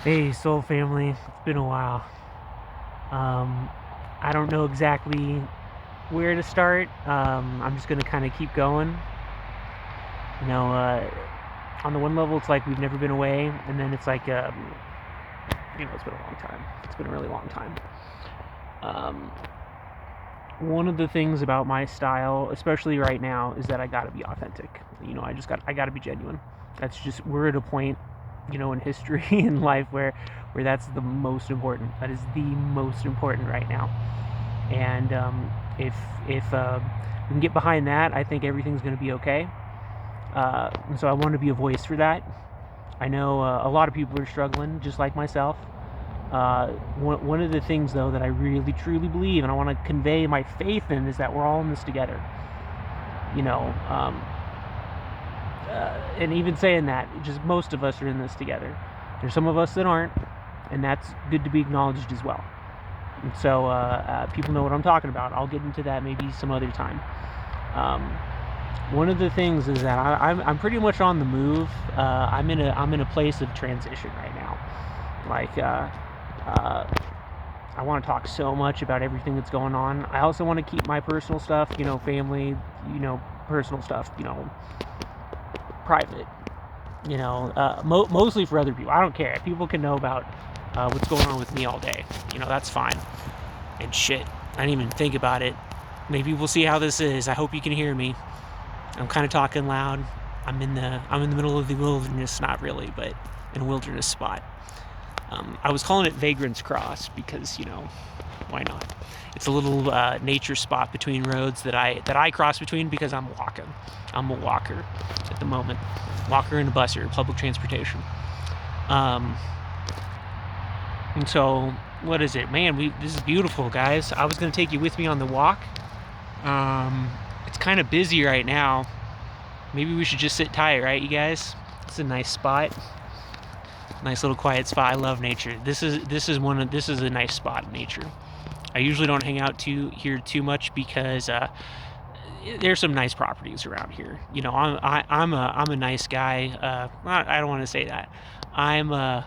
Hey, Soul Family. It's been a while. Um, I don't know exactly where to start. I'm just gonna kind of keep going. You know, on the one level, it's like we've never been away, and then it's like, it's been a long time. It's been a really long time. Um, One of the things about my style, especially right now, is that I gotta be authentic. I gotta be genuine. That's just we're at a point, in history in life where that's the most important. That is the most important right now. And if we can get behind that, I think everything's going to be okay. And so I want to be a voice for that. I know a lot of people are struggling, just like myself. One of the things, though, that I really truly believe, and I want to convey my faith in, is that we're all in this together. You know, um, and even saying that, just most of us are in this together. There's some of us that aren't, and that's good to be acknowledged as well. And so people know what I'm talking about. I'll get into that maybe some other time. Um, One of the things is that I'm pretty much on the move. I'm in a place of transition right now. Like uh, I want to talk so much about everything that's going on. I also want to keep my personal stuff, family, personal stuff, private. Mostly for other people. I don't care. People can know about what's going on with me all day. That's fine. And shit, I didn't even think about it. Maybe we'll see how this is. I hope you can hear me. I'm kind of talking loud. I'm in the middle of the wilderness, not really, but in a wilderness spot. I was calling it Vagrant's Cross because why not? It's a little nature spot between roads that I cross between because I'm walking. I'm a walker at the moment. Walker and a busser, public transportation. Um, and so what is it, man? This is beautiful, guys. I was gonna take you with me on the walk. It's kind of busy right now. Maybe we should just sit tight, right, you guys? It's a nice spot. Nice little quiet spot. I love nature. This is a nice spot in nature. I usually don't hang out here too much because there's some nice properties around here. I'm a nice guy. I don't want to say that. I'm a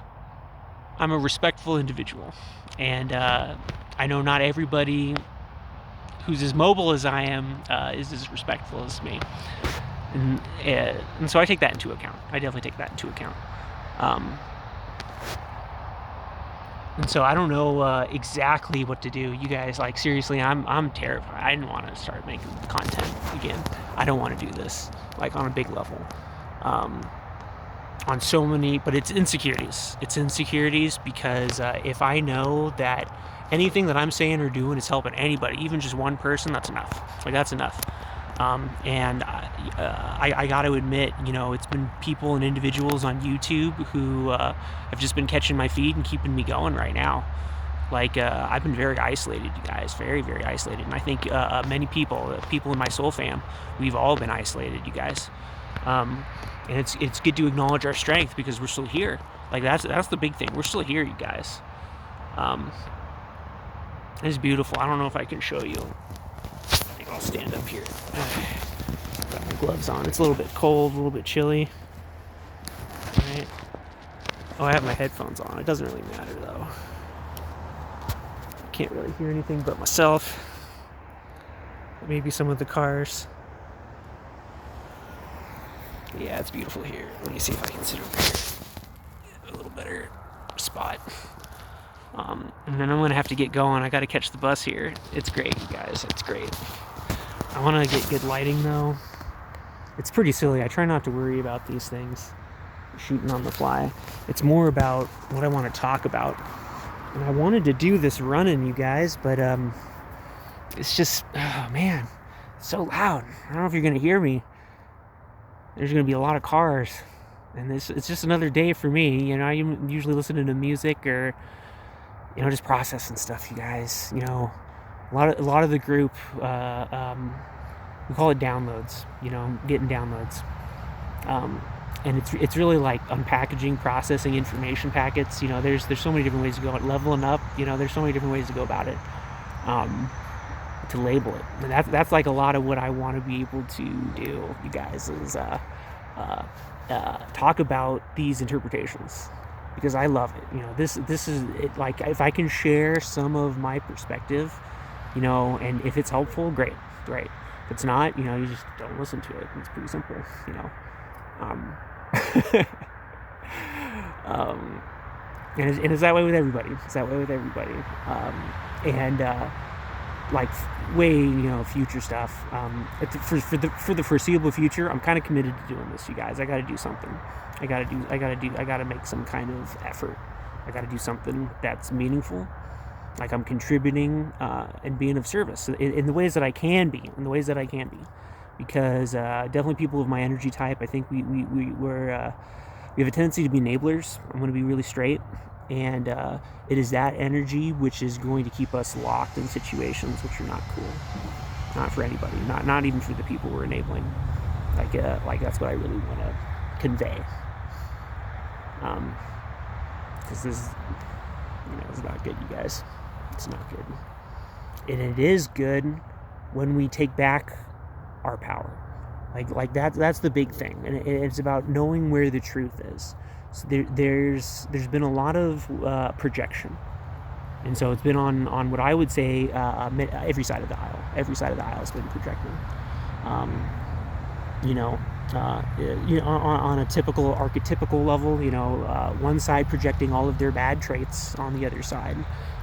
I'm a respectful individual, and I know not everybody who's as mobile as I am is as respectful as me, and so I take that into account. I definitely take that into account. Um, and so I don't know exactly what to do. You guys, like, seriously, I'm terrified. I didn't want to start making content again. I don't want to do this like on a big level. Um, on so many, but it's insecurities. It's insecurities because if I know that anything that I'm saying or doing is helping anybody, even just one person, that's enough. Like, that's enough. And I got to admit, it's been people and individuals on YouTube who have just been catching my feed and keeping me going right now. Like, I've been very isolated, you guys, very, very isolated. And I think many people in my soul fam, we've all been isolated, you guys. And it's good to acknowledge our strength because we're still here. Like, that's the big thing. We're still here, you guys. Um, it's beautiful. I don't know if I can show you. I think I'll stand up here. Got my gloves on. It's a little bit cold, a little bit chilly. All right. Oh, I have my headphones on. It doesn't really matter though. Can't really hear anything but myself. Maybe some of the cars. Yeah, it's beautiful here. Let me see if I can sit over here. A little better spot. And then I'm gonna have to get going. I gotta catch the bus here. It's great, you guys. It's great. I want to get good lighting though. It's pretty silly. I try not to worry about these things. Shooting on the fly. It's more about what I want to talk about. And I wanted to do this running, you guys, but it's just, oh man, it's so loud. I don't know if you're gonna hear me. There's gonna be a lot of cars, and it's just another day for me. I usually listening to music or just processing stuff, you guys. A lot of the group, we call it downloads. Getting downloads. And it's really like unpackaging, processing information packets. There's so many different ways to go. Leveling up. There's so many different ways to go about it. To label it, and that's like a lot of what I want to be able to do, you guys, is talk about these interpretations. because I love it. You know, this is it. Like, if I can share some of my perspective, you know, and if it's helpful, great, great. If it's not, you know, you just don't listen to it. It's pretty simple, you know. Um, and it's that way with everybody. It's that way with everybody. And like way, you know, future stuff. For the foreseeable future, I'm kind of committed to doing this, you guys. I got to do something. I got to make some kind of effort. I got to do something that's meaningful. Like, I'm contributing and being of service in the ways that I can be. Because definitely people of my energy type, I think we have a tendency to be enablers. I'm going to be really straight. And it is that energy which is going to keep us locked in situations which are not cool. Not for anybody. Not even for the people we're enabling. Like that's what I really want to convey. Because this, you know, it's not good, you guys. It's not good. And it is good when we take back our power. Like that's the big thing. And it's about knowing where the truth is. So there's been a lot of projection, and so it's been on what I would say every side of the aisle. Every side of the aisle has been projecting. You know, on a typical archetypical level, you know, one side projecting all of their bad traits on the other side,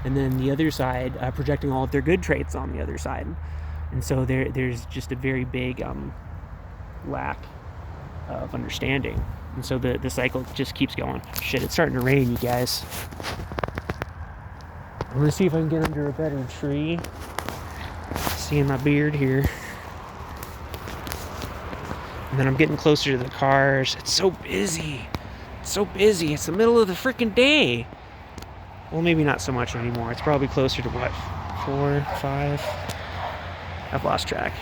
and then the other side projecting all of their good traits on the other side, and so there's just a very big lack of understanding. And so the cycle just keeps going. Shit, it's starting to rain, you guys. I'm gonna see if I can get under a better tree. Seeing my beard here. And then I'm getting closer to the cars. It's so busy. It's so busy. It's the middle of the freaking day. Well, maybe not so much anymore. It's probably closer to what? 4, 5? I've lost track.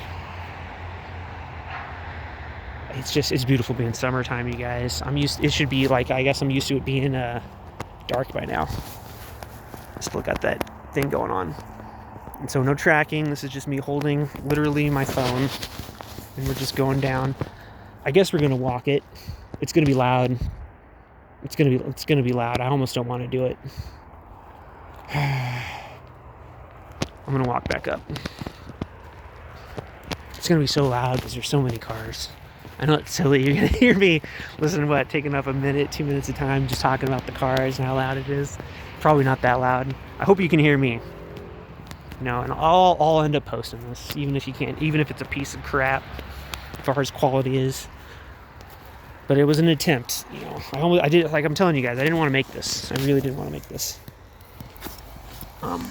It's beautiful being summertime, you guys. It should be like, I guess I'm used to it being dark by now. Still got that thing going on. And so no tracking. This is just me holding literally my phone, and we're just going down. I guess we're gonna walk it. It's gonna be loud. It's gonna be loud. I almost don't want to do it. I'm gonna walk back up. It's gonna be so loud because there's so many cars. I know it's silly. You're gonna hear me taking up a minute, 2 minutes of time just talking about the cars and how loud it is. Probably not that loud. I hope you can hear me. You know, and I'll end up posting this, even if you can't, even if it's a piece of crap, as far as quality is. But it was an attempt. You know, I did, like I'm telling you guys, I didn't want to make this. I really didn't want to make this. I'm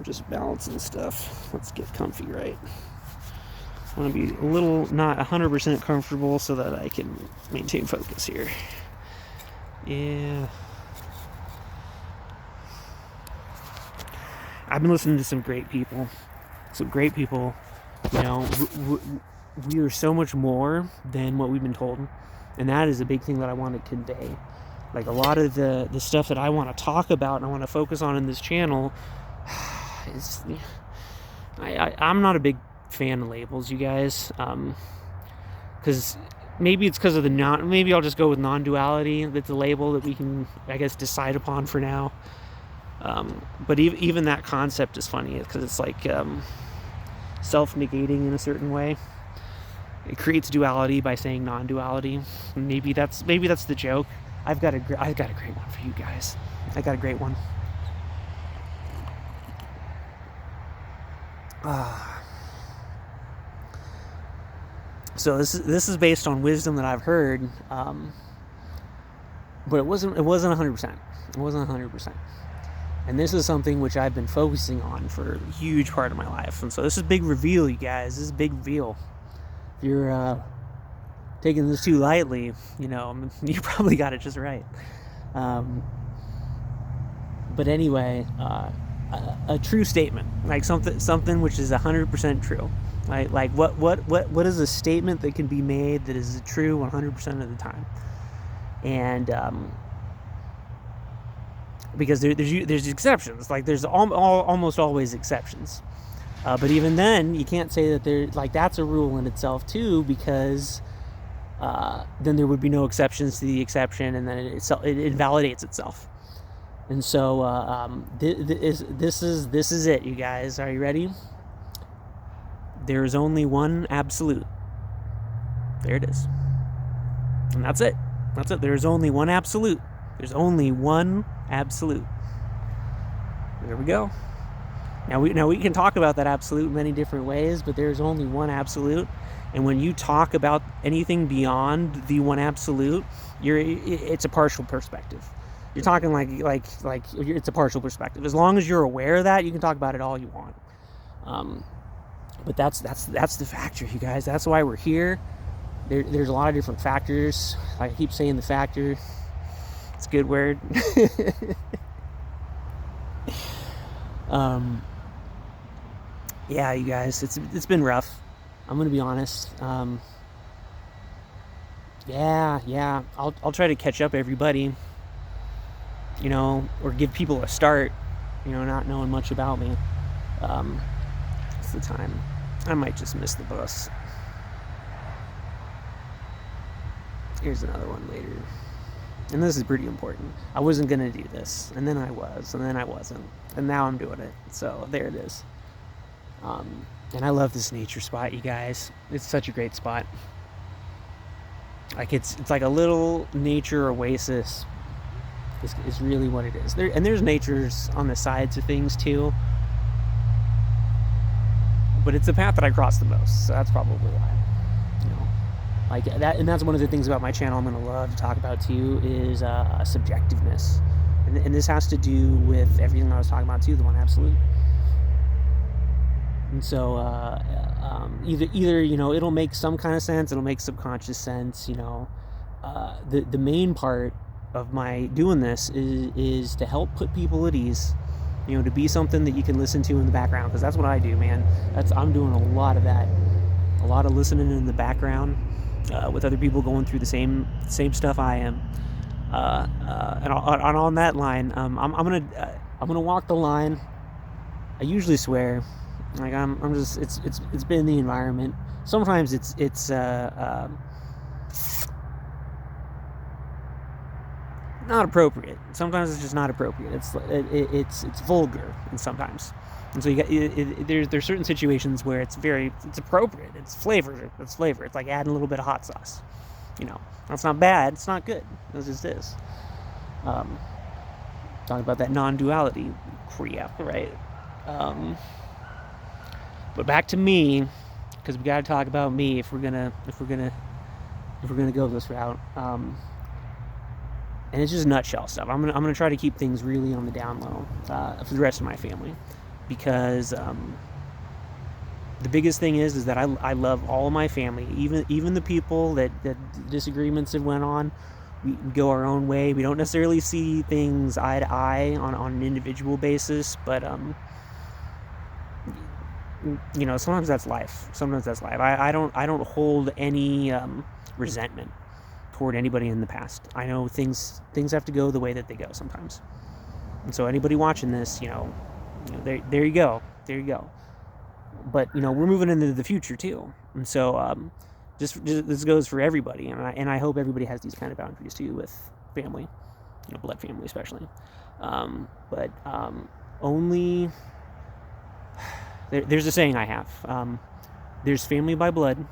just balancing stuff. Let's get comfy, right? I want to be a little not 100% comfortable so that I can maintain focus here. Yeah. I've been listening to some great people. You know, we are so much more than what we've been told. And that is a big thing that I want to convey. Like, a lot of the stuff that I want to talk about and I want to focus on in this channel is... I'm not a big fan of labels, you guys. Because maybe it's because of maybe I'll just go with non-duality. That's a label that we can, I guess, decide upon for now. But even that concept is funny because it's like self-negating in a certain way. It creates duality by saying non-duality. Maybe that's the joke. I've got a great one for you guys. I got a great one. So this is based on wisdom that I've heard, but it wasn't 100%. It wasn't 100%. And this is something which I've been focusing on for a huge part of my life. And so this is a big reveal, you guys. This is a big reveal. If you're taking this too lightly, you know, you probably got it just right. But anyway, a true statement, like something which is 100% true. Like what is a statement that can be made that is true 100% of the time? And because there's exceptions, like there's almost always exceptions, but even then you can't say that that's a rule in itself too, because then there would be no exceptions to the exception, and then it invalidates itself. And so this is it, you guys. Are you ready? There is only one absolute. There it is. And that's it. That's it. There's only one absolute. There's only one absolute. There we go. Now we can talk about that absolute in many different ways, but there's only one absolute. And when you talk about anything beyond the one absolute, it's a partial perspective. You're talking like it's a partial perspective. As long as you're aware of that, you can talk about it all you want. But that's the factor, you guys. That's why we're here. There's a lot of different factors. Like I keep saying, the factor. It's a good word. Yeah, you guys, it's been rough. I'm gonna be honest. Yeah. I'll try to catch up everybody. Or give people a start. Not knowing much about me. It's the time. I might just miss the bus. Here's another one later. And this is pretty important. I wasn't gonna do this, and then I was, and then I wasn't, and now I'm doing it. So there it is. And I love this nature spot, you guys. It's such a great spot. Like it's like a little nature oasis. Is really what it is. There's natures on the sides of things too. But it's the path that I cross the most, so that's probably why. Like that, and that's one of the things about my channel I'm gonna love to talk about too is subjectiveness, and this has to do with everything I was talking about too, the one absolute. And so either it'll make some kind of sense, it'll make subconscious sense. The main part of my doing this is to help put people at ease. To be something that you can listen to in the background, because that's what I do, man. I'm doing a lot of that, a lot of listening in the background. With other people going through the same stuff I am, and on that line, I'm gonna walk the line. I usually swear, like I'm just it's been the environment. Sometimes it's not appropriate. Sometimes it's just not appropriate. It's vulgar, and sometimes. And so there's certain situations where it's appropriate. It's flavor. It's like adding a little bit of hot sauce. That's not bad. It's not good. It just is. Talking about that non-duality crap, right? But back to me, because we got to talk about me if we're gonna go this route. And it's just nutshell stuff. I'm gonna try to keep things really on the down low for the rest of my family. Because the biggest thing is that I love all of my family, even the people that disagreements have went on. We go our own way. We don't necessarily see things eye to eye on an individual basis, but sometimes that's life. I don't hold any resentment toward anybody in the past. I know things have to go the way that they go sometimes. And so anybody watching this, there you go. But we're moving into the future too, and so just this goes for everybody, and I hope everybody has these kind of boundaries too with family, blood family especially. But only there's a saying I have. There's family by blood,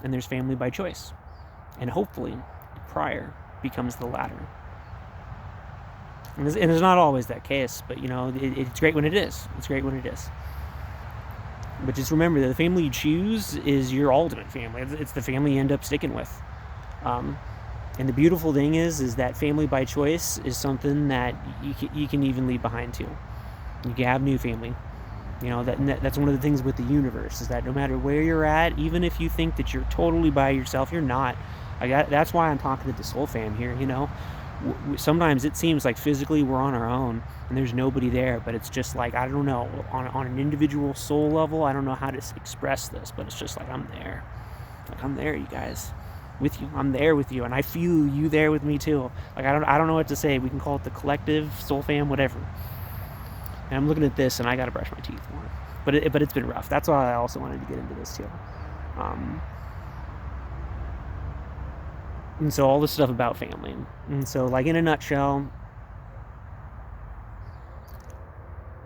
and there's family by choice, and hopefully, the prior becomes the latter. And it's not always that case, but it's great when it is. It's great when it is. But just remember that the family you choose is your ultimate family. It's the family you end up sticking with. And the beautiful thing is that family by choice is something that you can even leave behind too. You can have new family. That's one of the things with the universe, is that no matter where you're at, even if you think that you're totally by yourself, you're not. That's why I'm talking to the soul fam here. Sometimes it seems like physically we're on our own and there's nobody there, but it's just like, I don't know, on an individual soul level, I don't know how to express this, but it's just like I'm there, you guys, with you. I'm there with you, and I feel you there with me too. Like I don't know what to say. We can call it the collective soul fam, whatever. And I'm looking at this and I gotta brush my teeth more, but it's been rough. That's why I also wanted to get into this too. And so all this stuff about family. And so, like, in a nutshell,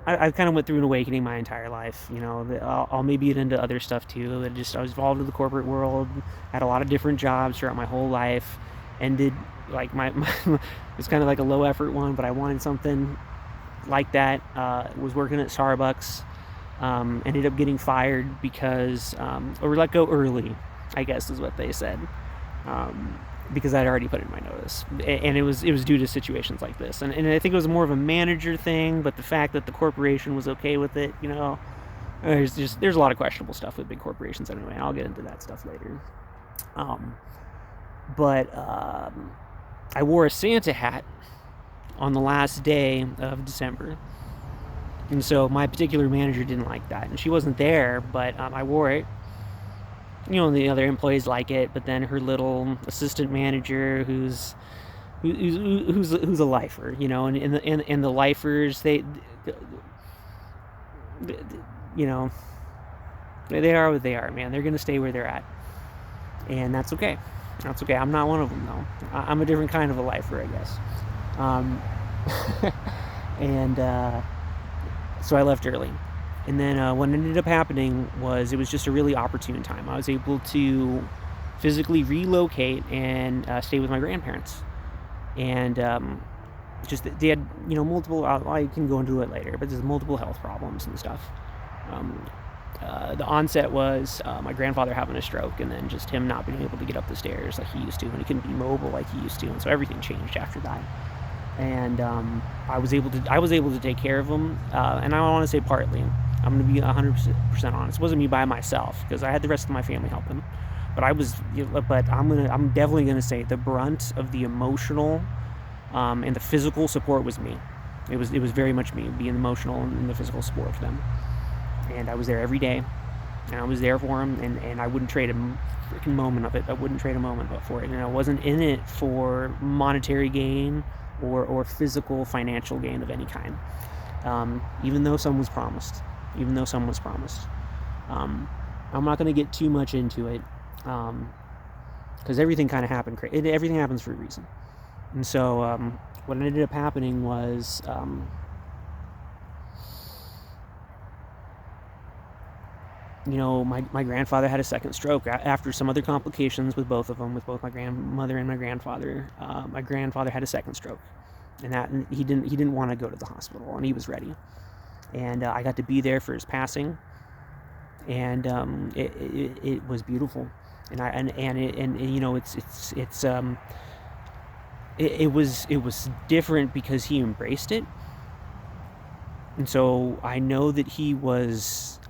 I kind of went through an awakening my entire life. I'll maybe get into other stuff too. I was involved in the corporate world, had a lot of different jobs throughout my whole life, ended like my it was kind of like a low effort one, but I wanted something like that. Was working at Starbucks, ended up getting fired because or let go early, I guess is what they said. Because I'd already put in my notice, and it was due to situations like this, and I think it was more of a manager thing, but the fact that the corporation was okay with it, there's a lot of questionable stuff with big corporations anyway, and I'll get into that stuff later. But I wore a Santa hat on the last day of December, and so my particular manager didn't like that, and she wasn't there, but I wore it. The other employees like it, but then her little assistant manager, who's a lifer, and the lifers, they are what they are, man. They're gonna stay where they're at, and that's okay. That's okay. I'm not one of them though. I'm a different kind of a lifer, I guess. And so I left early. And then what ended up happening was it was just a really opportune time. I was able to physically relocate and stay with my grandparents. And they had, multiple, I can go into it later, but there's multiple health problems and stuff. The onset was my grandfather having a stroke, and then just him not being able to get up the stairs like he used to, and he couldn't be mobile like he used to. And so everything changed after that. And I was able to take care of him. And I want to say partly, I'm going to be 100% honest. It wasn't me by myself, because I had the rest of my family helping. But I'm definitely going to say the brunt of the emotional and the physical support was me. It was very much me, being emotional and the physical support for them. And I was there every day, and I was there for them, and I wouldn't trade a freaking moment of it. I wouldn't trade a moment for it. And I wasn't in it for monetary gain or physical financial gain of any kind. Even though some was promised. I'm not going to get too much into it, because everything kind of happened. Everything happens for a reason. And so what ended up happening was my grandfather had a second stroke after some other complications with both of them, with both my grandmother and my grandfather. My grandfather had a second stroke, and he didn't want to go to the hospital, and he was ready. And I got to be there for his passing, and it was beautiful, it was different because he embraced it, and so I know that he was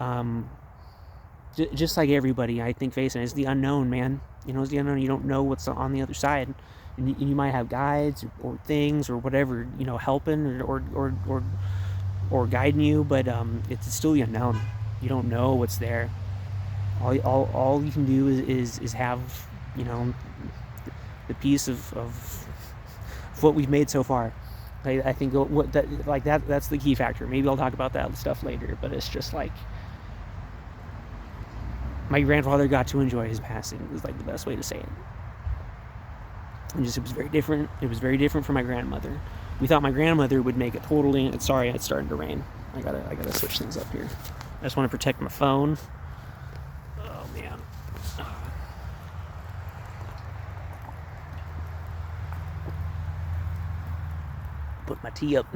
just like everybody, I think, facing it's the unknown, man. It's the unknown. You don't know what's on the other side, and you might have guides or things or whatever, helping or guiding you, but it's still the unknown. You don't know what's there. All you can do is have the piece of what we've made so far. I think that's the key factor. Maybe I'll talk about that stuff later, but it's just like my grandfather got to enjoy his passing. It was like the best way to say it. And it was very different. It was very different for my grandmother. We thought my grandmother would make it totally. Sorry, it's starting to rain. I gotta switch things up here. I just want to protect my phone. Oh man. Put my tea up.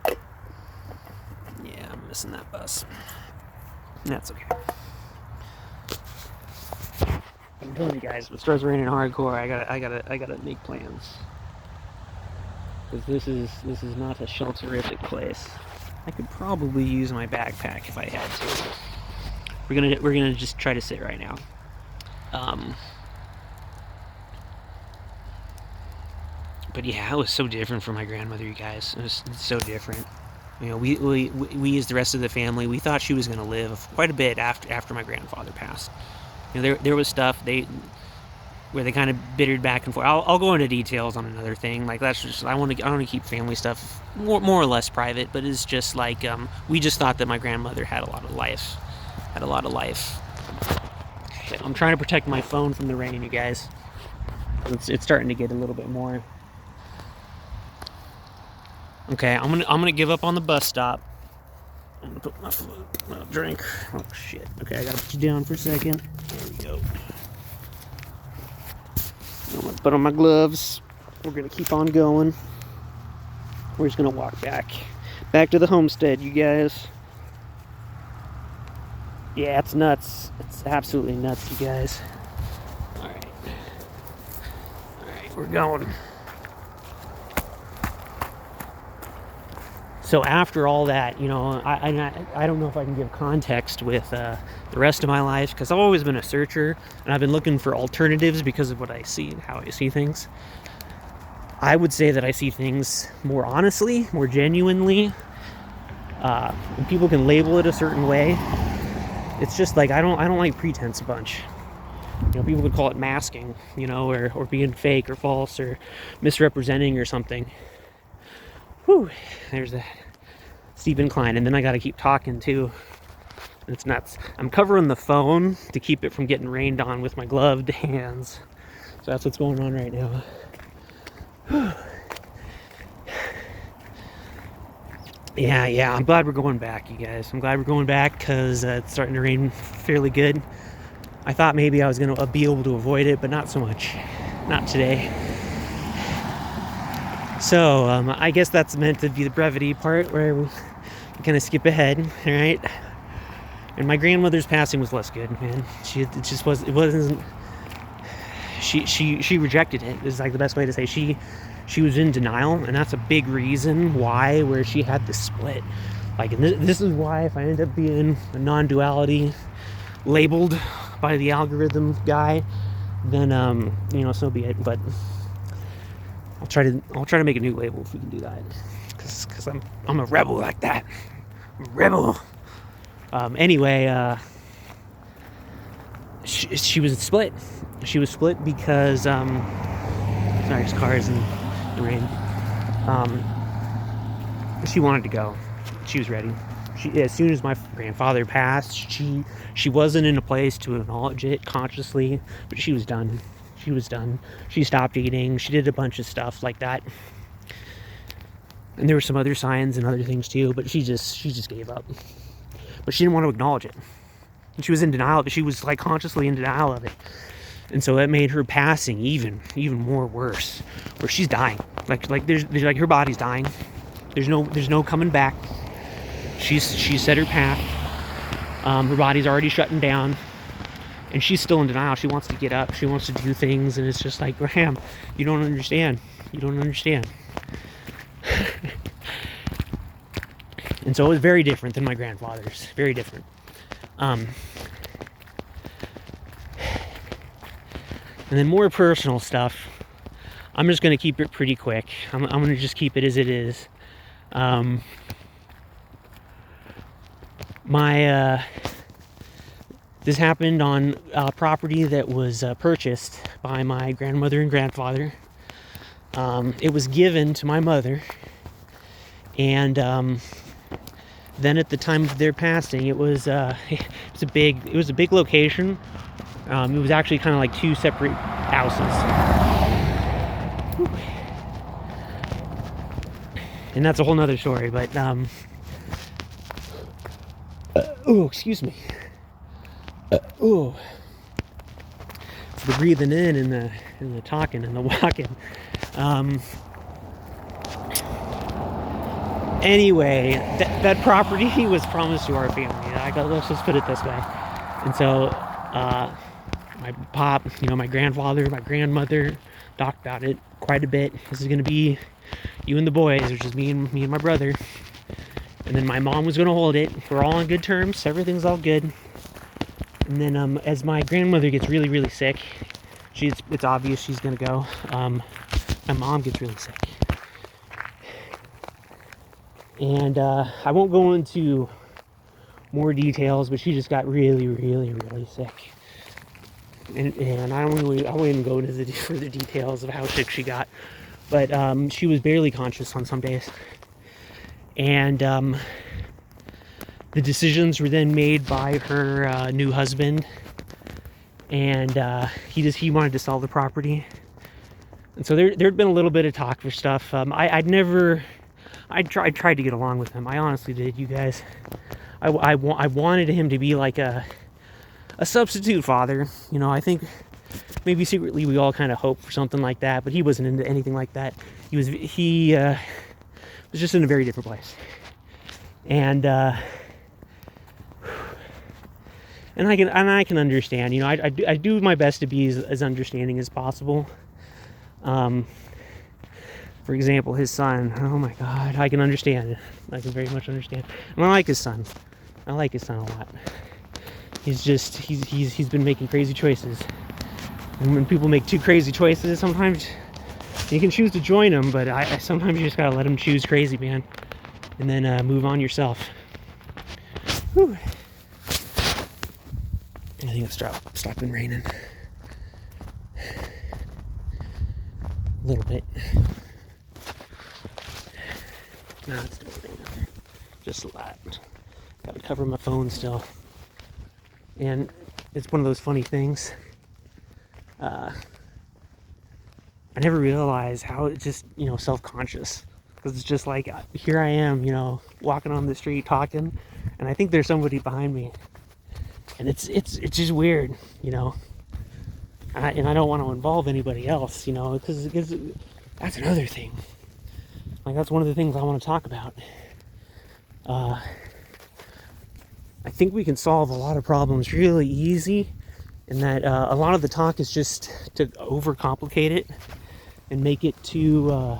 Yeah, I'm missing that bus. That's okay. I'm telling you guys, if it starts raining hardcore, I gotta make plans. Because this is not a shelterific place. I could probably use my backpack if I had to. We're gonna just try to sit right now. But yeah, it was so different from my grandmother, you guys. It was so different. We as the rest of the family, we thought she was gonna live quite a bit after my grandfather passed. There was stuff where they kind of bittered back and forth. I'll go into details on another thing. Like that's just I want to keep family stuff more or less private. But it's just like we just thought that my grandmother had a lot of life. I'm trying to protect my phone from the rain, you guys. It's starting to get a little bit more. Okay, I'm gonna give up on the bus stop. I'm gonna put my drink. Oh shit. Okay, I gotta put you down for a second. There we go. I'm gonna put on my gloves. We're gonna keep on going. We're just gonna walk back to the homestead, you guys. Yeah, it's nuts. It's absolutely nuts, you guys. All right, we're going. So after all that, you know, I don't know if I can give context with the rest of my life, because I've always been a searcher and I've been looking for alternatives because of what I see and how I see things. I would say that I see things more honestly, more genuinely. And people can label it a certain way. It's just like I don't like pretense a bunch. You know, people would call it masking, you know, or being fake or false or misrepresenting or something. Whew, there's a steep incline, and then I got to keep talking too. It's nuts. I'm covering the phone to keep it from getting rained on with my gloved hands. So that's what's going on right now. Yeah, I'm glad we're going back, you guys. I'm glad we're going back because it's starting to rain fairly good. I thought maybe I was going to be able to avoid it, but not so much. Not today. So, I guess that's meant to be the brevity part where we kind of skip ahead, all right? And my grandmother's passing was less good, man. She rejected it. Is like the best way to say. She was in denial, and that's a big reason why where she had the split. Like, and this is why if I end up being a non-duality labeled by the algorithm guy, then you know, so be it. But I'll try to make a new label if we can do that, because I'm a rebel like that. Rebel. Anyway, she was split. She was split because sorry, there's cars and the rain. She wanted to go. She was ready. As soon as my grandfather passed, she wasn't in a place to acknowledge it consciously, but she was done. She was done. She stopped eating. She did a bunch of stuff like that. And there were some other signs and other things too, but she just gave up. But she didn't want to acknowledge it. And she was in denial of it. She was like consciously in denial of it. And so it made her passing even more worse. Where she's dying. Like there's like her body's dying. There's no coming back. She's set her path. Her body's already shutting down. And she's still in denial. She wants to get up. She wants to do things. And it's just like, Graham, you don't understand. You don't understand. And so it was very different than my grandfather's. Very different. And then more personal stuff. I'm just going to keep it pretty quick. I'm going to just keep it as it is. This happened on a property that was purchased by my grandmother and grandfather. It was given to my mother, and then at the time of their passing, it was a big location. It was actually kind of like two separate houses, and that's a whole nother story. But excuse me. For the breathing in and the talking and the walking. Anyway, that property was promised to our family. Let's just put it this way. And so, my pop, my grandfather, my grandmother talked about it quite a bit. This is going to be you and the boys, which is me and my brother. And then my mom was going to hold it. We're all on good terms. Everything's all good. And then as my grandmother gets really, really sick, it's obvious she's going to go. My mom gets really sick. And I won't go into more details, but she just got really, really, really sick. And I won't even go into the further details of how sick she got. But she was barely conscious on some days. And the decisions were then made by her new husband, and he wanted to sell the property, And so there'd been a little bit of talk for stuff. I tried to get along with him. I honestly did, you guys. I wanted him to be like a substitute father. You know, I think maybe secretly we all kind of hoped for something like that, but he wasn't into anything like that. He was just in a very different place. And I can understand. You know, I do my best to be as understanding as possible. For example, his son. Oh my God, I can understand it. I can very much understand. And I like his son. I like his son a lot. He's been making crazy choices. And when people make too crazy choices, sometimes you can choose to join them, but sometimes you just gotta let them choose crazy, man, and then move on yourself. Whew. I think it's stopped raining a little bit. No, it's still raining. Just a lot. Gotta cover my phone still. And it's one of those funny things. I never realized how it's just, you know, self-conscious. Because it's just like, here I am, you know, walking on the street talking, and I think there's somebody behind me. And it's just weird, you know. And I don't want to involve anybody else, you know, because that's another thing. Like, that's one of the things I want to talk about. I think we can solve a lot of problems really easy, and that a lot of the talk is just to overcomplicate it and make it too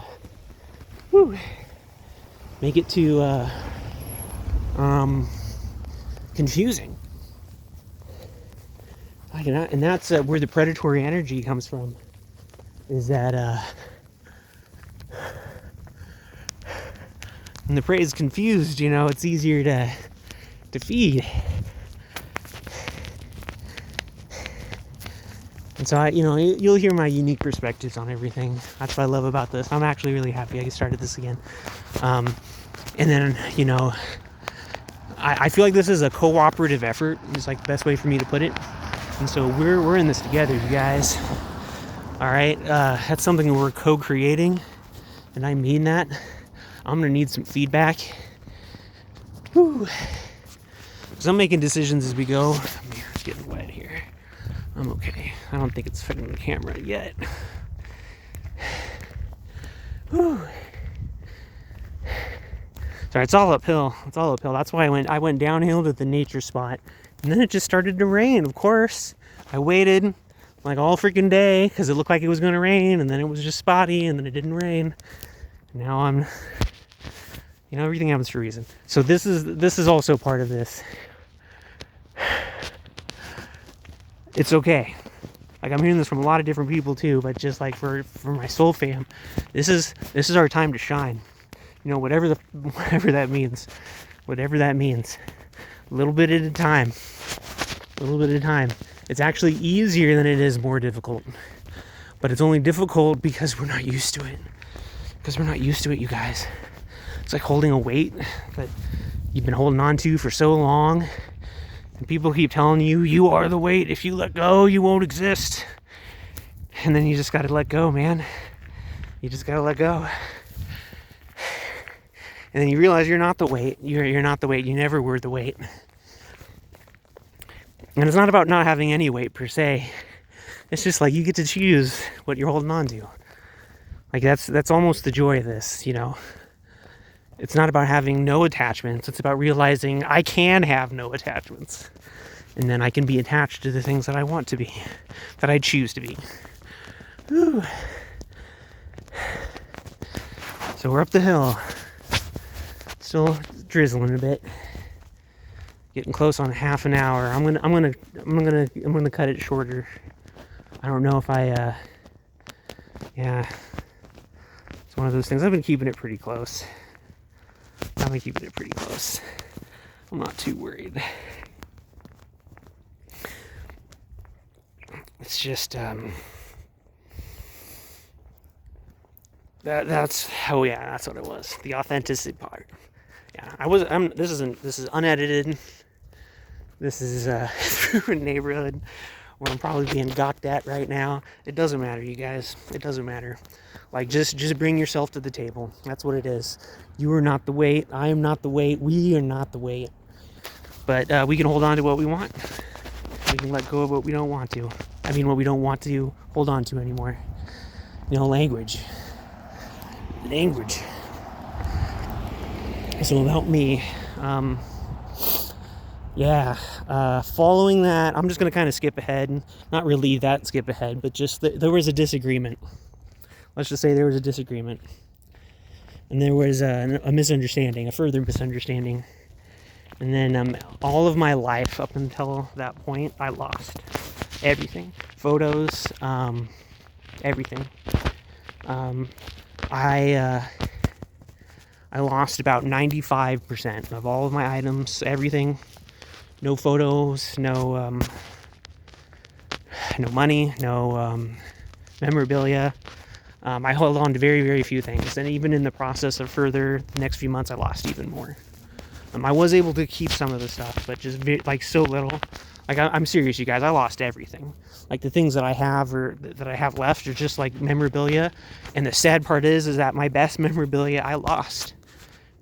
confusing. And that's where the predatory energy comes from. Is that when the prey is confused, you know, it's easier to feed. And so you'll hear my unique perspectives on everything. That's what I love about this. I'm actually really happy I started this again. And then, you know, I feel like this is a cooperative effort. It's like the best way for me to put it. And so we're in this together, you guys. All right, that's something we're co-creating, and I mean that. I'm gonna need some feedback. Whew. Because I'm making decisions as we go. It's getting wet here. I'm okay. I don't think it's fitting the camera yet. Whew. Sorry, it's all uphill. That's why I went downhill to the nature spot. And then it just started to rain, of course. I waited like all freaking day because it looked like it was going to rain, and then it was just spotty, and then it didn't rain. And now I'm, you know, everything happens for a reason. So this is also part of this. It's okay. Like, I'm hearing this from a lot of different people too, but just like for my soul fam, this is our time to shine. You know, whatever that means. Whatever that means. A little bit at a time. It's actually easier than it is more difficult. But it's only difficult because we're not used to it. You guys. It's like holding a weight that you've been holding on to for so long. And people keep telling you, you are the weight. If you let go, you won't exist. And then you just gotta let go, man. You just gotta let go. And then you realize you're not the weight. You're not the weight. You never were the weight. And it's not about not having any weight per se. It's just like you get to choose what you're holding on to. Like that's almost the joy of this, you know. It's not about having no attachments. It's about realizing I can have no attachments. And then I can be attached to the things that I want to be, that I choose to be. Whew. So we're up the hill. Still drizzling a bit. Getting close on half an hour. I'm gonna cut it shorter. I don't know if yeah. It's one of those things. I've been keeping it pretty close. I'm not too worried. It's just that's what it was. The authenticity part. Yeah, this is unedited. This is through a neighborhood where I'm probably being gawked at right now. It doesn't matter, you guys. It doesn't matter. Like, just bring yourself to the table. That's what it is. You are not the weight. I am not the weight. We are not the weight. But we can hold on to what we want. We can let go of what we don't want to. I mean, what we don't want to hold on to anymore. Language. So about me, following that, I'm just going to kind of skip ahead. Not really that skip ahead, but just there was a disagreement. Let's just say there was a disagreement. And there was a misunderstanding, a further misunderstanding. And then all of my life up until that point, I lost everything. Photos, everything. I lost about 95% of all of my items, everything. No photos, no money, no memorabilia. I held on to very, very few things. And even in the process of the next few months, I lost even more. I was able to keep some of the stuff, but just so little. Like, I'm serious, you guys. I lost everything. Like, the things that I have or that I have left are just like memorabilia. And the sad part is that my best memorabilia I lost.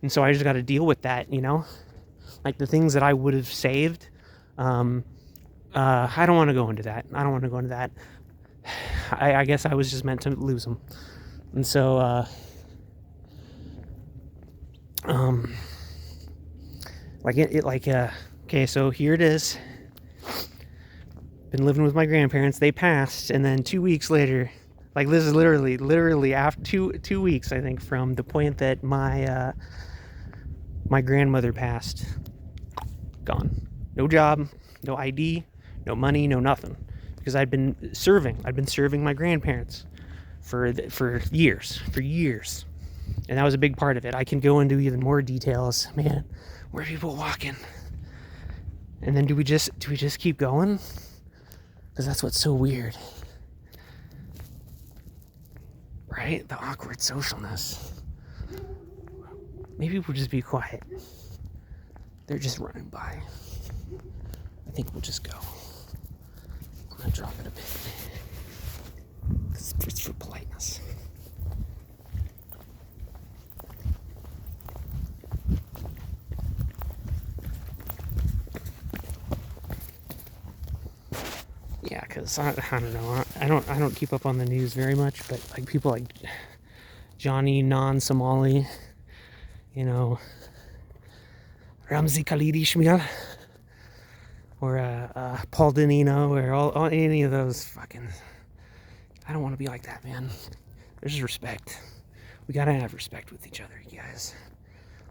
And so I just got to deal with that, Like, the things that I would have saved. I don't want to go into that. I guess I was just meant to lose them. And so, okay, so here it is. Been living with my grandparents. They passed, and then 2 weeks later, like, this is literally after two weeks, I think, from the point that my grandmother passed. Gone. No job, no ID, no money, no nothing, because I'd been serving my grandparents for years, and that was a big part of it. I can go into even more details. Man, where are people walking? And then do we just keep going? Because that's what's so weird, right? The awkward socialness. Maybe we'll just be quiet. They're just running by. I think we'll just go. I'm gonna drop it a bit. It's for politeness. Yeah, because I don't know. I don't keep up on the news very much, but like people like Johnny Non-Somali, Ramzi Khalidi Shmil, or Paul Danino, or all any of those fucking. I don't want to be like that, man. There's respect. We gotta have respect with each other, you guys.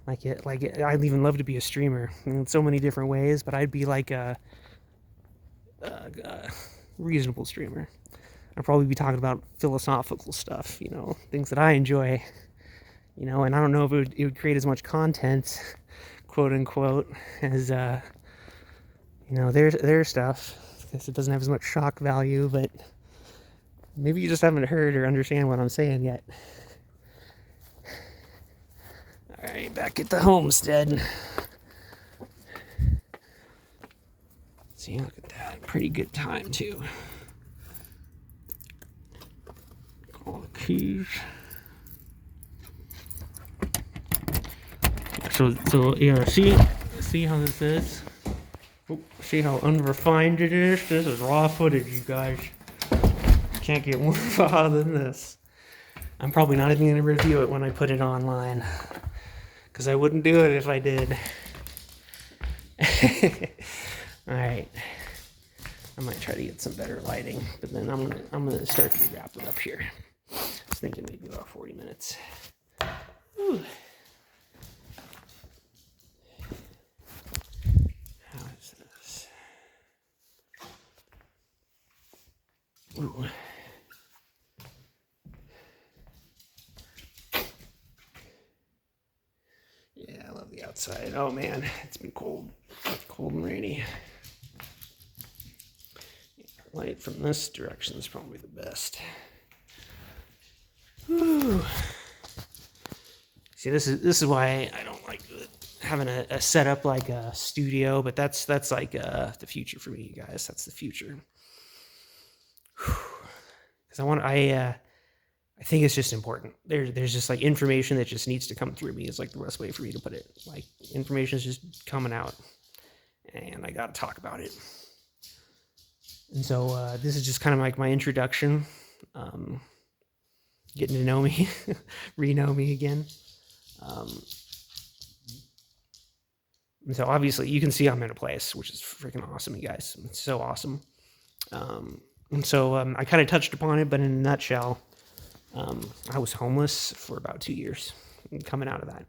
I'd even love to be a streamer in so many different ways, but I'd be like a reasonable streamer. I'd probably be talking about philosophical stuff, things that I enjoy, and I don't know if it would create as much content, quote unquote, as their stuff, because it doesn't have as much shock value. But maybe you just haven't heard or understand what I'm saying yet. All right, back at the homestead. See, look at that. Pretty good time, too. All the keys. So yeah, see how this is? See how unrefined it is? This is raw footage, you guys. Can't get more raw than this. I'm probably not even going to review it when I put it online, because I wouldn't do it if I did. Alright. I might try to get some better lighting, but then I'm gonna start to wrap it up here. I was thinking maybe about 40 minutes. Ooh. How is this? Ooh. Yeah, I love the outside. Oh man, it's been cold and rainy. Light from this direction is probably the best. Whew. See, this is why I don't like having a setup like a studio, but that's like the future for me, you guys. That's the future. because I think it's just important. There's just like information that just needs to come through me is like the best way for me to put it. Like information is just coming out, and I got to talk about it. And so this is just kind of like my introduction, getting to know me, re-know me again. And so obviously you can see I'm in a place, which is freaking awesome, you guys. It's so awesome. And so I kind of touched upon it, but in a nutshell, I was homeless for about 2 years coming out of that.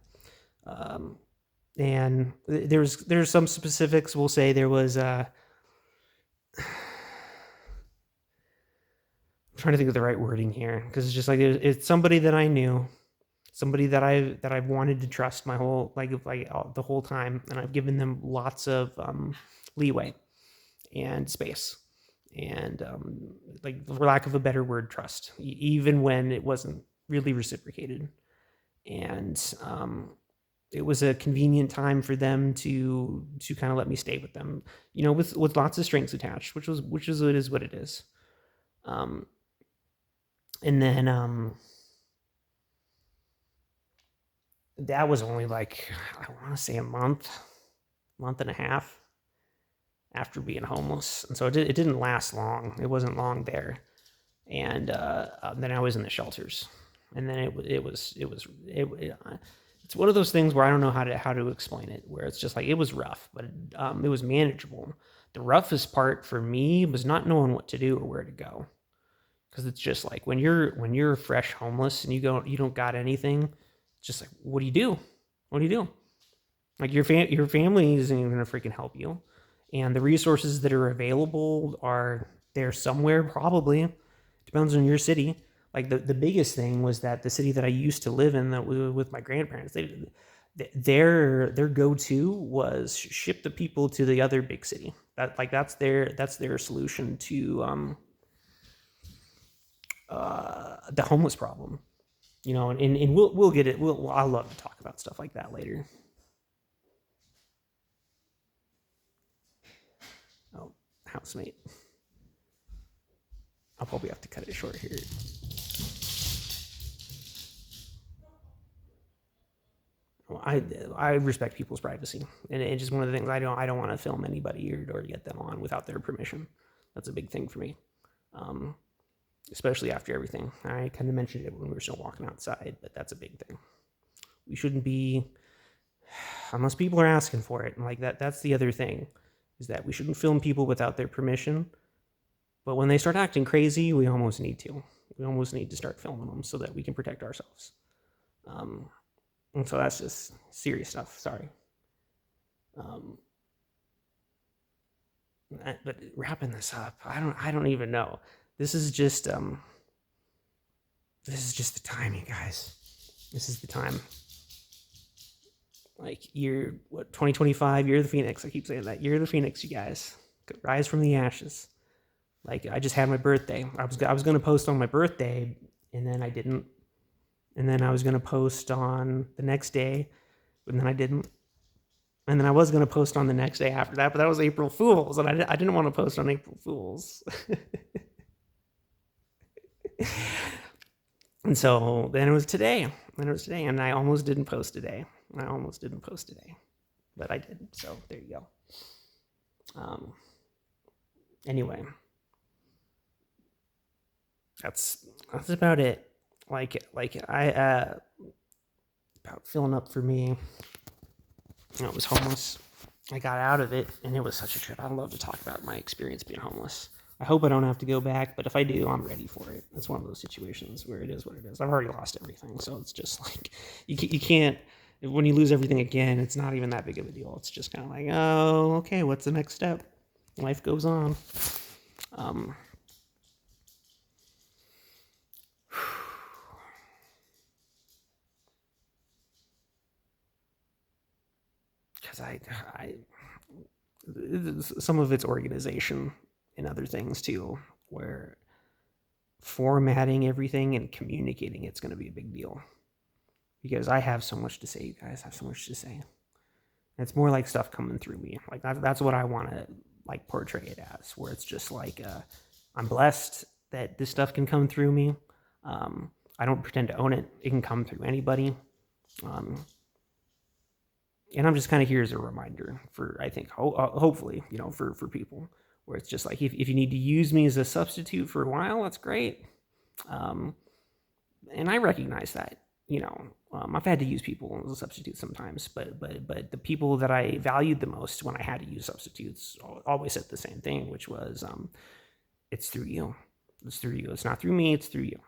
And there's some specifics. We'll say there was, I'm trying to think of the right wording here, because it's just like, it's somebody that I knew, somebody that I've wanted to trust my whole, the whole time. And I've given them lots of leeway and space. And like, for lack of a better word, trust, even when it wasn't really reciprocated. And it was a convenient time for them to kind of let me stay with them, with lots of strings attached, which is what it is. And then that was only like, I want to say a month and a half after being homeless. And so it didn't last long. It wasn't long there. And then I was in the shelters, and then it's one of those things where I don't know how to explain it, where it's just like, it was rough, but it was manageable. The roughest part for me was not knowing what to do or where to go. Because it's just like, when you're fresh homeless and you don't got anything, it's just like, what do you do? What do you do? Like, your family isn't even gonna freaking help you. And the resources that are available are there somewhere, probably. Depends on your city. Like, the biggest thing was that the city that I used to live in, that with my grandparents, their go-to was ship the people to the other big city. That's their solution to the homeless problem. And we'll get it. I love to talk about stuff like that later. Oh, housemate. I'll probably have to cut it short here. I respect people's privacy, and it's just one of the things I don't want to film anybody or get them on without their permission. That's a big thing for me, especially after everything. I kind of mentioned it when we were still walking outside, but that's a big thing. We shouldn't be, unless people are asking for it. And like that's the other thing, is that we shouldn't film people without their permission. But when they start acting crazy, we almost need to. We almost need to start filming them so that we can protect ourselves. And so that's just serious stuff. Sorry. But wrapping this up, I don't even know. This is just the time, you guys. This is the time. Like, 2025, you're the Phoenix. I keep saying that. You're the Phoenix, you guys. Rise from the ashes. Like, I just had my birthday. I was going to post on my birthday, and then I didn't. And then I was going to post on the next day, and then I didn't. And then I was going to post on the next day after that, but that was April Fool's, and I didn't want to post on April Fool's. And so then it was today. And I almost didn't post today. But I did. So there you go. Anyway, that's about it. Like I about filling up for me. I was homeless. I got out of it, and it was such a trip. I'd love to talk about my experience being homeless. I hope I don't have to go back, but if I do, I'm ready for it. It's one of those situations where it is what it is. I've already lost everything, so it's just like, you can't, when you lose everything again, it's not even that big of a deal. It's just kind of like, oh, okay, what's the next step? Life goes on. Because some of it's organization and other things too, where formatting everything and communicating it's going to be a big deal. Because I have so much to say, you guys have so much to say. It's more like stuff coming through me. Like that's what I want to like portray it as, where it's just like, I'm blessed that this stuff can come through me. I don't pretend to own it. It can come through anybody. And I'm just kind of here as a reminder for, I think, hopefully, for people, where it's just like, if you need to use me as a substitute for a while, that's great. And I recognize that, I've had to use people as a substitute sometimes, but the people that I valued the most when I had to use substitutes always said the same thing, which was, it's through you. It's through you. It's not through me. It's through you.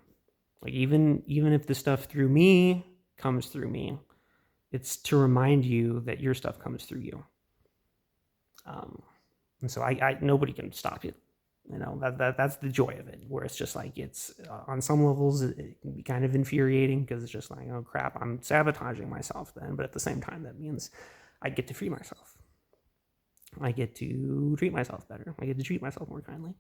Like, even if the stuff through me comes through me, it's to remind you that your stuff comes through you. And so I nobody can stop it. That's the joy of it, where it's just like, it's on some levels it can be kind of infuriating, because it's just like, oh crap, I'm sabotaging myself then. But at the same time, that means I get to free myself. I get to treat myself better. I get to treat myself more kindly.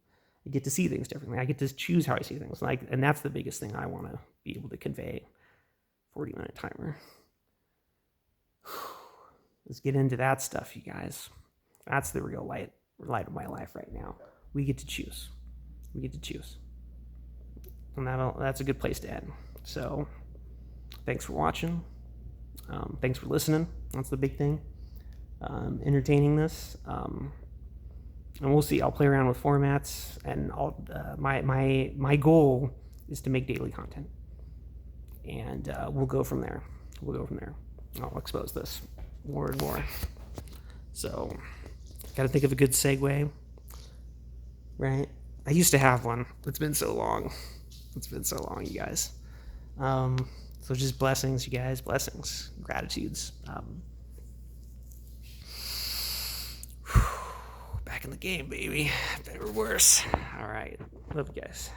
I get to see things differently. I get to choose how I see things. And that's the biggest thing I want to be able to convey. 40-minute timer. Let's get into that stuff, you guys. That's the real light of my life right now. We get to choose. We get to choose. And that's a good place to end. So, thanks for watching. Thanks for listening. That's the big thing. Entertaining this. And we'll see. I'll play around with formats, and my goal is to make daily content. And we'll go from there. I'll expose this more and more. So, got to think of a good segue, right? I used to have one. It's been so long, you guys. So just blessings, you guys. Blessings, gratitudes. Back in the game, baby. Better or worse. All right. Love you guys.